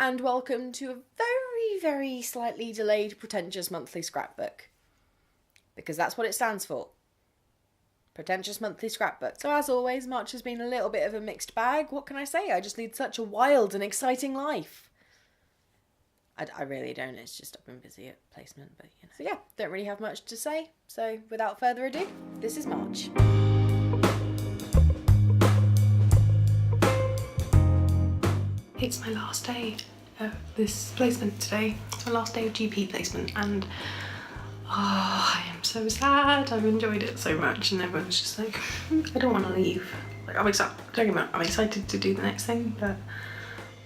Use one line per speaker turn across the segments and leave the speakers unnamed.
and welcome to a very, very slightly delayed Pretentious monthly scrapbook. Because that's what it stands for. Pretentious monthly scrapbook. So as always, March has been a little bit of a mixed bag. What can I say? I just lead such a wild and exciting life. I really don't. It's just I've been busy at placement, but you know. So yeah, don't really have much to say. So without further ado, this is March.
It's my last day of this placement today. It's my last day of GP placement and I am so sad. I've enjoyed it so much and everyone's just like, I don't want to leave. Like I'm excited to do the next thing, but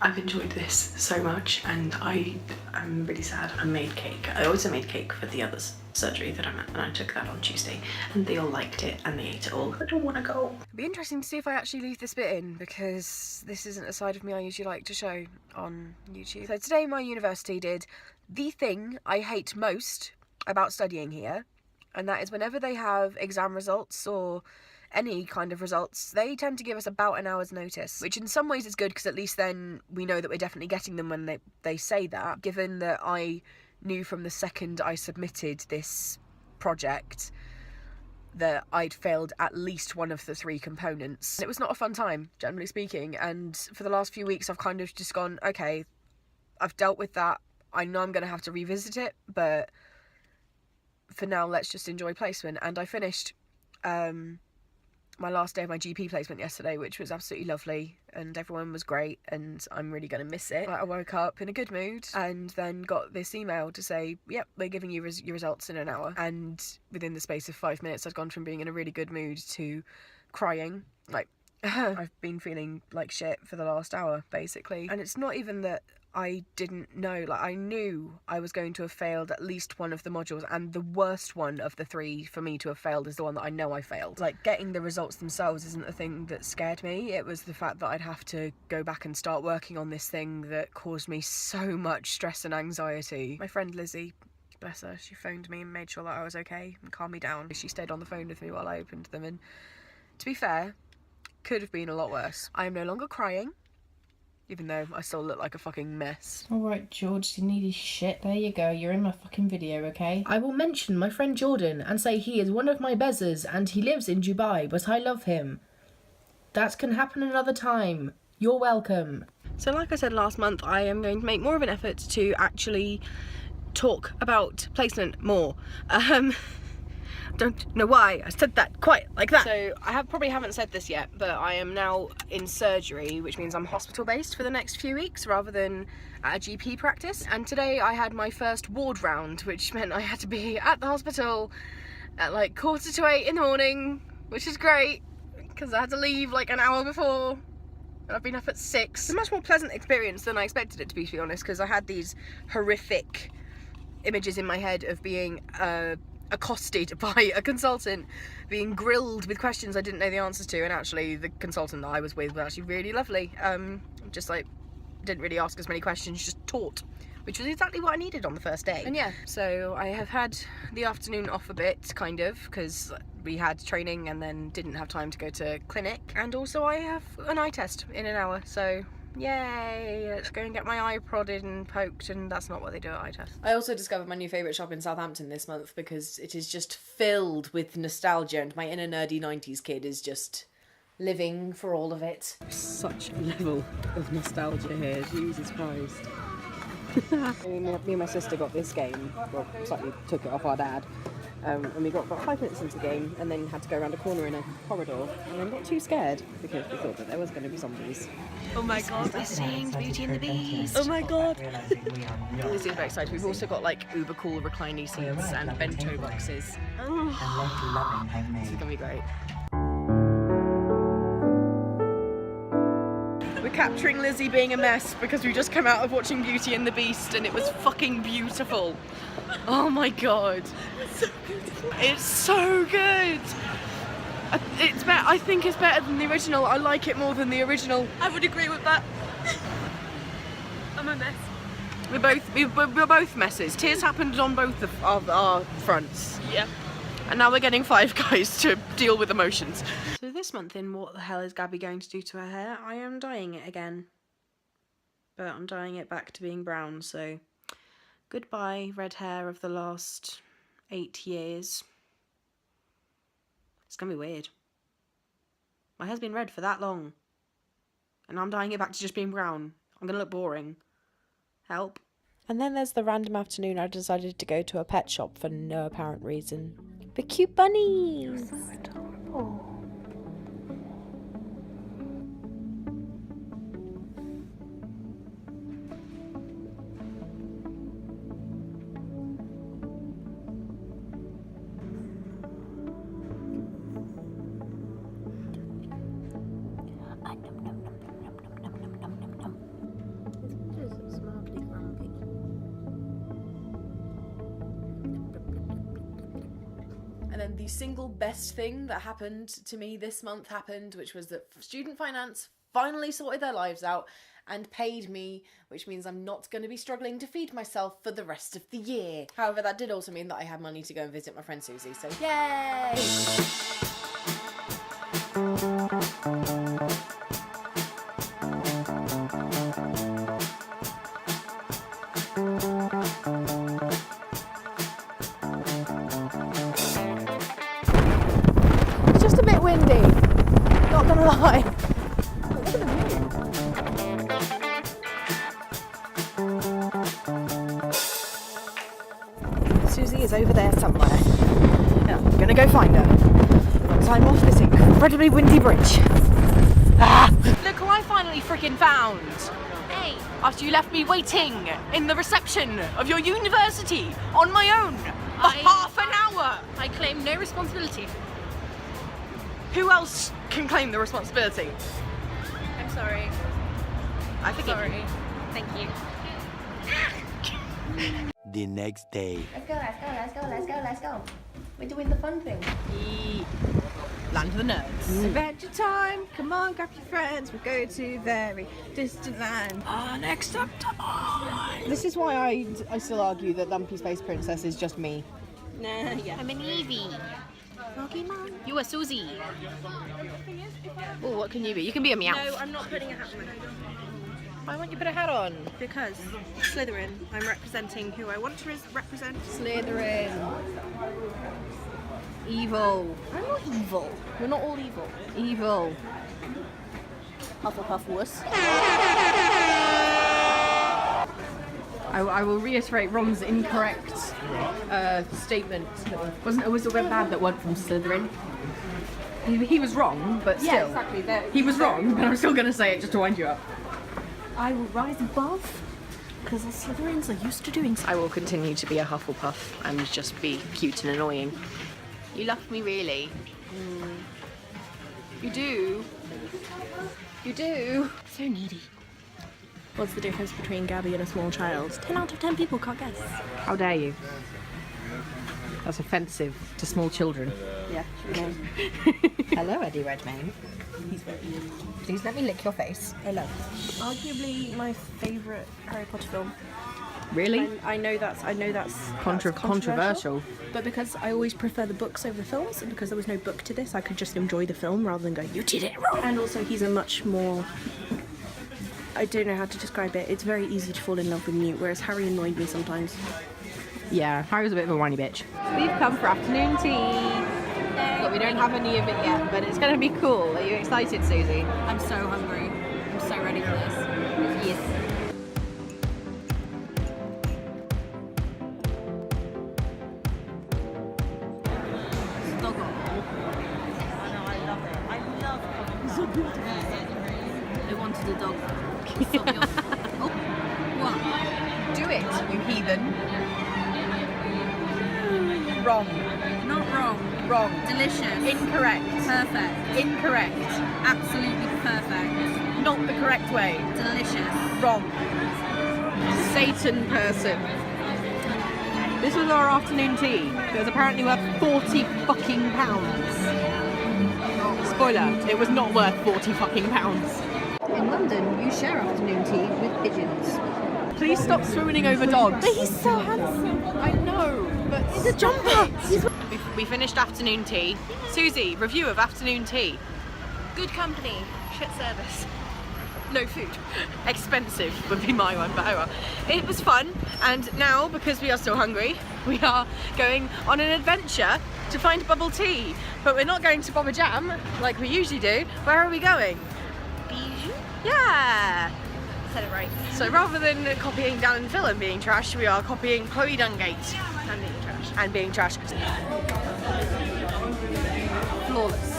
I've enjoyed this so much and I'm really sad. I made cake. I also made cake for the other surgery that I'm at and I took that on Tuesday and they all liked it and they ate it all. I don't want to go.
It'd be interesting to see if I actually leave this bit in because this isn't a side of me I usually like to show on YouTube. So today my university did the thing I hate most about studying here, and that is whenever they have exam results or any kind of results, they tend to give us about an hour's notice, which in some ways is good because at least then we know that we're definitely getting them when they say that, given that I knew from the second I submitted this project that I'd failed at least one of the 3 components. It was not a fun time, generally speaking, and for the last few weeks I've kind of just gone, okay, I've dealt with that, I know I'm going to have to revisit it, but for now let's just enjoy placement. And I finished my last day of my GP placement yesterday, which was absolutely lovely and everyone was great and I'm really going to miss it. I woke up in a good mood and then got this email to say, yep, we're giving you your results in an hour. And within the space of 5 minutes I'd gone from being in a really good mood to crying. Like I've been feeling like shit for the last hour basically. And it's not even that I didn't know, like I knew I was going to have failed at least one of the modules, and the worst one of the 3 for me to have failed is the one that I know I failed. Like getting the results themselves isn't the thing that scared me, it was the fact that I'd have to go back and start working on this thing that caused me so much stress and anxiety. My friend Lizzie, bless her, she phoned me and made sure that I was okay and calmed me down. She stayed on the phone with me while I opened them, and to be fair, could have been a lot worse. I am no longer crying, even though I still look like a fucking mess.
Alright, George, you need his shit. There you go, you're in my fucking video, okay? I will mention my friend Jordan and say he is one of my bezzers and he lives in Dubai, but I love him. That can happen another time. You're welcome.
So like I said last month, I am going to make more of an effort to actually talk about placement more. Don't know why I said that quite like that. So I probably haven't said this yet, but I am now in surgery, which means I'm hospital based for the next few weeks rather than at a GP practice. And today I had my first ward round, which meant I had to be at the hospital at like 7:45 in the morning, which is great because I had to leave like an hour before. And I've been up at 6. It's a much more pleasant experience than I expected it to be honest, because I had these horrific images in my head of being accosted by a consultant, being grilled with questions I didn't know the answers to, and actually the consultant that I was with was actually really lovely. Just like didn't really ask as many questions, just taught, which was exactly what I needed on the first day. And yeah, so I have had the afternoon off a bit, kind of, because we had training and then didn't have time to go to clinic, and also I have an eye test in an hour, so yay, let's go and get my eye prodded and poked, and that's not what they do at eye tests. I also discovered my new favourite shop in Southampton this month because it is just filled with nostalgia and my inner nerdy 90s kid is just living for all of it. Such a level of nostalgia here, Jesus Christ. Me and my sister got this game, well, slightly took it off our dad, and we got about 5 minutes into the game and then had to go around a corner in a corridor and then got too scared because we thought that there was going to be zombies. Oh my god, we're seeing Beauty and the Beast! Oh my god! This is very exciting. We've also got like uber cool reclining seats and bento boxes. Oh, this is going to be great. We're capturing Lizzie being a mess because we just came out of watching Beauty and the Beast and it was fucking beautiful. Oh my god. It's so beautiful. It's so good. I think it's better than the original. I like it more than the original. I would agree with that. I'm a mess. We're both messes. Tears happened on both of our fronts. Yeah. And now we're getting Five Guys to deal with emotions. So this month in What the Hell is Gabby going to do to her hair, I am dyeing it again.
but I'm dyeing it back to being brown, so goodbye red hair of the last 8 years. It's gonna be weird. My hair's been red for that long, and I'm dyeing it back to just being brown. I'm gonna look boring. Help.
And then there's the random afternoon I decided to go to a pet shop for no apparent reason. The cute bunnies! So adorable.
And then the single best thing that happened to me this month happened, which was that student finance finally sorted their lives out and paid me, which means I'm not going to be struggling to feed myself for the rest of the year. However, that did also mean that I had money to go and visit my friend Susie, so yay!
It's just a bit windy, not gonna lie. Look at the view. Susie is over there somewhere. Yeah, I'm gonna go find her. Once I'm off this incredibly windy bridge. Ah!
Look who I finally freaking found! Hey! After you left me waiting in the reception of your university on my own for half an hour!
I claim no responsibility.
Who else can claim the responsibility?
I'm sorry.
I forgive
Sorry.
you.
Thank you.
The next day.
Let's go. We're doing the fun thing.
Land of the nerds.
Adventure time! Come on, grab your friends. We'll go to very distant land.
Next up,
This is why I still argue that Lumpy Space Princess is just me.
Nah, yeah.
I'm an Evie. You are Susie. Oh, what can you be? You can be a meow.
No, I'm not putting a hat on my head.
Why won't you put a hat on?
Because Slytherin, I'm representing who I want to represent.
Slytherin. Evil. I'm not evil. We're not all evil. Evil.
Hufflepuff wuss.
I will reiterate Ron's incorrect statement. It was a bad that went from Slytherin. He was wrong, but still.
Yeah, exactly.
He was wrong, but I'm still going to say it just to wind you up.
I will rise above, because the Slytherins are used to doing so.
I will continue to be a Hufflepuff and just be cute and annoying.
You love me really.
You do. You do.
So needy. What's the difference between Gabby and a small child? 10 out of 10 people can't guess.
How dare you? That's offensive to small children.
Yeah,
Hello, Eddie Redmayne. Please let me lick your face.
I love it. Arguably my favourite Harry Potter film.
Really?
I know that's
Controversial.
But because I always prefer the books over the films, and because there was no book to this, I could just enjoy the film rather than go, you did it wrong. And also he's a much more, I don't know how to describe it, it's very easy to fall in love with Newt, whereas Harry annoyed me sometimes.
Yeah, Harry was a bit of a whiny bitch.
We've come for afternoon tea. But we don't have any of it yet, but it's going to be cool. Are you excited, Susie?
I'm so hungry. I'm so ready for this.
Yes.
I wanted a dog. Stop your... Oh, what?
Do it, you heathen. Wrong.
Not wrong.
Wrong.
Delicious.
Incorrect.
Perfect.
Incorrect.
Absolutely perfect.
Not the correct way.
Delicious.
Wrong. Satan person.
This was our afternoon tea. It was apparently worth 40 fucking pounds. Spoiler, it was not worth 40 fucking pounds.
In London, you share afternoon tea with pigeons.
Please stop swooning over dogs.
But he's so handsome.
I know, but
He's a jumper.
we finished afternoon tea. Susie, review of afternoon tea.
Good company. Shit service.
no food. Expensive would be my one, but oh well. It was fun, and now, because we are still hungry, we are going on an adventure to find bubble tea. But we're not going to Bobba Jam like we usually do. Where are we going?
Bijou?
Yeah!
Said it right.
So rather than copying Dan and Phil and being trash, we are copying Chloe Dungate
And being trash.
and being trash.
Flawless.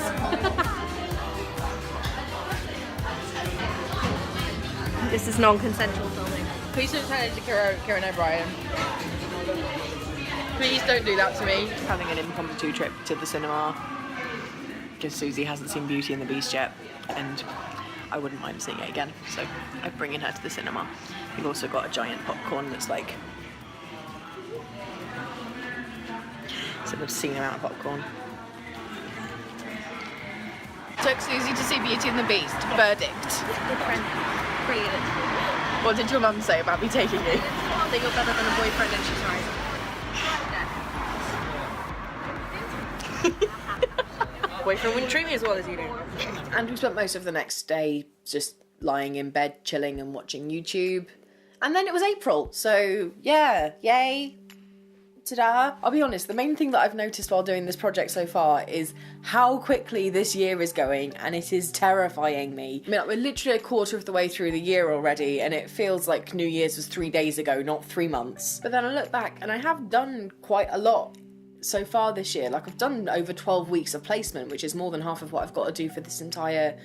This is non-consensual filming.
Please don't turn into Kieran O'Brien. Please don't do that to me. Having an impromptu trip to the cinema because Susie hasn't seen Beauty and the Beast yet, and I wouldn't mind seeing it again, so I'm bringing her to the cinema. We've also got a giant popcorn that's like it's an obscene amount of popcorn. Took Susie to see Beauty and the Beast. Verdict.
Good friend. Created.
What did your mum say about me taking you?
That you're better than a boyfriend and she's right.
Boyfriend wouldn't treat me as well as you do. And we spent most of the next day just lying in bed, chilling and watching YouTube. And then it was April, so yeah, yay. Ta-da. I'll be honest, the main thing that I've noticed while doing this project so far is how quickly this year is going, and it is terrifying me. I mean, like, we're literally a quarter of the way through the year already, and it feels like New Year's was 3 days ago, not 3 months. But then I look back, and I have done quite a lot so far this year. Like, I've done over 12 weeks of placement, which is more than half of what I've got to do for this entire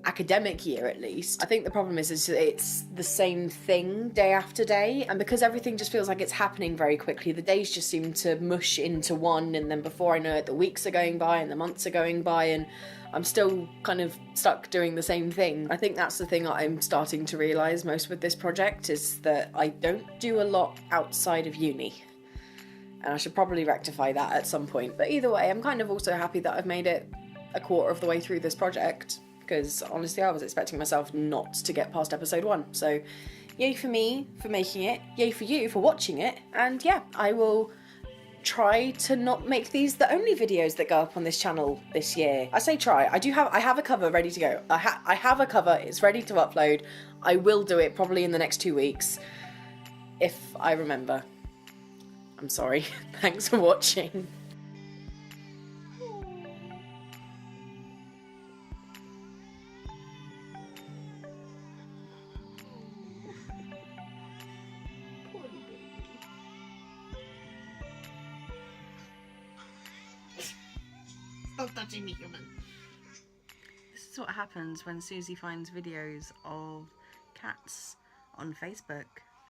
academic year at least. I think the problem is it's the same thing day after day, and because everything just feels like it's happening very quickly, the days just seem to mush into one, and then before I know it, the weeks are going by and the months are going by, and I'm still kind of stuck doing the same thing. I think that's the thing that I'm starting to realise most with this project, is that I don't do a lot outside of uni. And I should probably rectify that at some point. But either way, I'm kind of also happy that I've made it a quarter of the way through this project, because honestly I was expecting myself not to get past episode 1. So yay for me for making it, yay for you for watching it, and yeah, I will try to not make these the only videos that go up on this channel this year. I say try, I have a cover ready to go. I have a cover, it's ready to upload. I will do it probably in the next 2 weeks, if I remember. I'm sorry. Thanks for watching.
Stop touching me, human.
This is what happens when Susie finds videos of cats on Facebook.